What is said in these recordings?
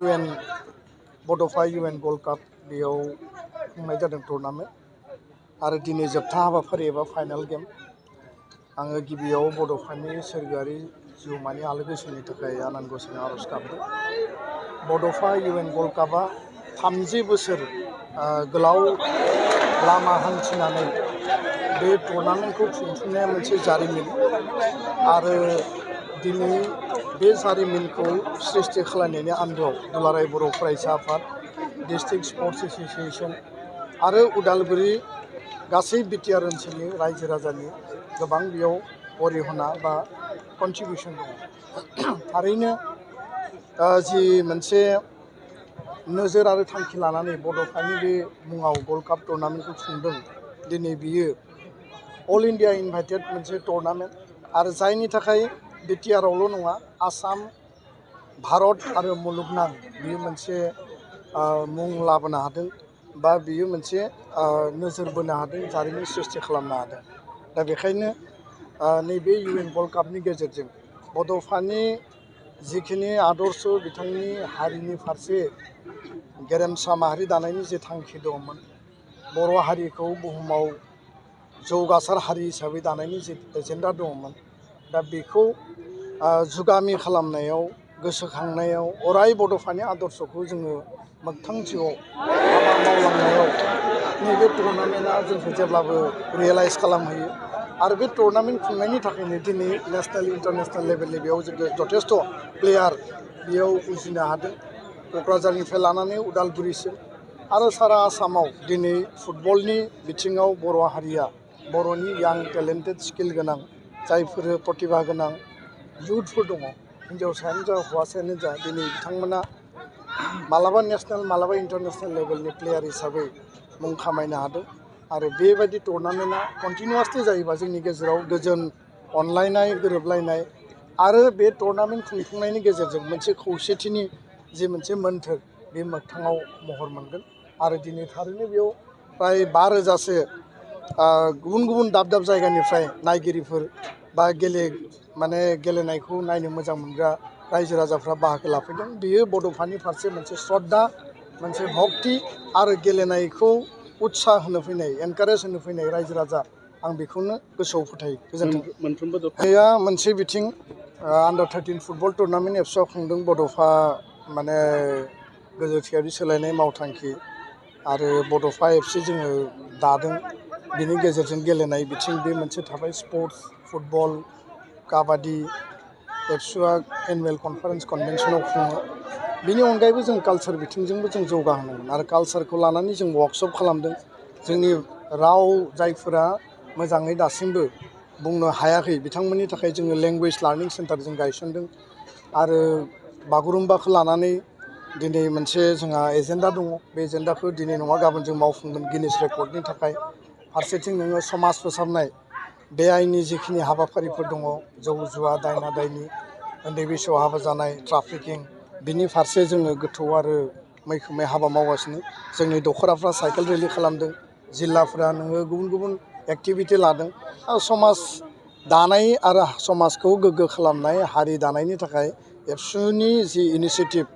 UN बड'फ UN world cup बेयाव खुंनाय जादों टुर्नामेन्ट आरो दिनै जोबथा हाबाफारि एबा फाइनाल गेम आङो गिबियाव बड'फानि सोरगोआरि जिउमानि आलो गोजोननि थाखाय आनान गसाइनाव आर'ज गाबदों। बड'फ UN वर्ल्ड कपआ 30 बोसोर गोलाव लामा हान्थिनानै बे टुर्नामेन्टखौ खुंफुंनाया मोनसे जारिमिन आरो दिनै बे जारिमिनखौ सृष्टि खालामनायनि आन्दोआव दुलाराय बर' फरायसा आफाद, डिस्ट्रिक्ट स्पर्ट्स एस'सिएशन आरो उदालगुरि गासै बिटिआर ओनसोलनि रायजो राजानि गोबां बेयाव अरिहना बा कन्ट्रिबिउसन दङ। थारैनो जि मोनसे नोजोर आरो थांखि लानानै बड'फानि बे मुङाव वर्ल्ड कप टुर्नामेन्टखौ खुंदों, दिनै बियो अल इन्डिया इनभाइटेड मोनसे टुर्नामेन्ट आरो जायनि थाखाय बिटिआरआवल' नङा, आसाम, भारत आरो मुलुगनां बियो मोनसे मुं लाबोनो हादों बा बियो मोनसे नोजोर बोनो हादों, जारिमिन सृष्टि खालामनो हादों। दा बेखायनो नैबे UN वर्ल्ड कपनि गेजेरजों बड'फानि जिखिनि आदर्श बिथांनि हारिनि फारसे गेरेमसा माहारि दानायनि जे थांखि दंमोन, बर' हारिखौ बुहुमाव जौगासार हारि हिसाबै दानायनि जे एजेन्डा दंमोन, दा बेखौ जुगामि खालामनायाव, गोसोखांनायाव अराय बड'फानि आदर्शखौ जोङो मोगथां जिउआव हाबा मावलांनायाव नैबे टुर्नामेन्टआ जोंखौ जेब्लाबो रियेलाइज खालामहोयो आरो बे टुर्नामेन्ट खुंनायनि थाखायनो दिनै नेसनेल इन्टारनेसनेल लेभेलनि बेयाव जोङो जथेस्थ' प्लेयार बेयाव उजिनो हादों। क'क्राझारनिफ्राय लानानै उदालगुरिसिम आरो सारा आसामाव दिनै फुटबलनि बिथिङाव बर' हारिया, बर'नि यां टेलेन्टेड स्किल गोनां जायफोर प्रतिभा गोनां इयुथफोर दङ, हिन्जावसायानो जा हौवासायानो जा, दिनै बिथांमोना मालाबा नेसनेल मालाबा इन्टारनेसनेल लेभेलनि प्लेयार हिसाबै मुं खामायनो हादों आरो बेबायदि टुर्नामेन्टआ कन्टिनिउवासलि जायोबा जोंनि गेजेराव गोजोन, अनलायनाय, गोरोबलायनाय आरो बे टुर्नामेन्ट खुंफुंनायनि गेजेरजों मोनसे खौसेथिनि जे मोनसे मोन्थोर बे मोगथाङाव महर मोनगोन आरो दिनै थारैनो बेयाव प्राय 5,000सो गुबुन गुबुन दाब दाब जायगानिफ्राय नायगिरिफोर बा गेलेनायखौ नायनो मोजां मोनग्रा रायजो राजाफ्रा बाहागो लाफैदों। बेयो बड'फानि फारसे मोनसे श्रद्धा, मोनसे भक्ति आरो गेलेनायखौ उत्साह होनो फैनाय, एनकारेज होनो फैनाय रायजो राजा, आं बेखौनो गोसोआव फोथायो। गोजोन्थों। बेयो मोनसे बिथिं आन्डार 13 फुटबल टुर्नामेन्ट एबसुआव खुंदों बड'फा गोजौथियारि सोलायनाय मावथांखि आरो बड'फा FC जोङो दादों। बिनि गेजेरजों गेलेनाय बिथिं बे मोनसे थाबाय, स्पर्ट्स, फुटबल, काबादि एबसुआ एनुवेल कनफारेन्स कनभेनसनाव खुङो। बिनि अनगायैबो जों कालसार बिथिंजोंबो जों जौगाहोनांगोन आरो कालसारखौ लानानै जों वार्कशप खालामदों। जोंनि राव जायफोरा मोजाङै दासिमबो बुंनो हायाखै, बिथांमोननि थाखाय जोङो लेंगुवेज लार्निं सेन्टार जों गायसनदों आरो बागुरुम्बाखौ लानानै दिनै मोनसे जोंहा एजेन्डा दङ। बे एजेन्डाखौ दिनै नङा गाबोन जों मावफुंगोन गिनिस रेकर्डनि थाखाय। फारसेथिं नोङो समाज फोसाबनाय, बे आइननि जिखिनि हाबाफारिफोर दङ, जौ जुवा, दायना दायनि, उन्दै बैसोआव हाबा जानाय, ट्राफिकिं, बिनि फारसे जोङो गोथौ आरो मैखोमै हाबा मावगासिनो। जोंनि दख'राफ्रा साइकेल रेलि खालामदों, जिल्लाफ्रा नोङो गुबुन गुबुन एक्टिभिटि लादों आरो समाज दानाय आरो समाजखौ गोग्गो खालामनाय, हारि दानायनि थाखाय एबसुनि जि इनिसियेटिभ,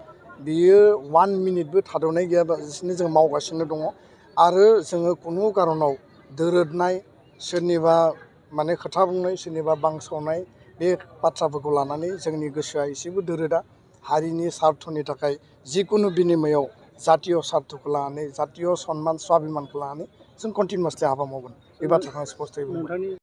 बियो 1 मिनिटबो थाद'नाय गैयालासिनो जों मावगासिनो दङ आरो जोङो खुनु कारनाव दोरोदनाय, सोरनिबा खोथा बुंनाय, सोरनिबा बांसावनाय, बे बाथ्राफोरखौ लानानै जोंनि गोसोआ एसेबो दोरोदा। हारिनि सार्थनि थाखाय जिकुनु बिनिमयआव जातीय सार्थखौ लानानै, जातीय सन्मान स्वाभिमानखौ लानानै जों कन्टिनिउवासलि हाबा मावगोन। बे बाथ्राखौ आं स्पष्टयै बुंबाय।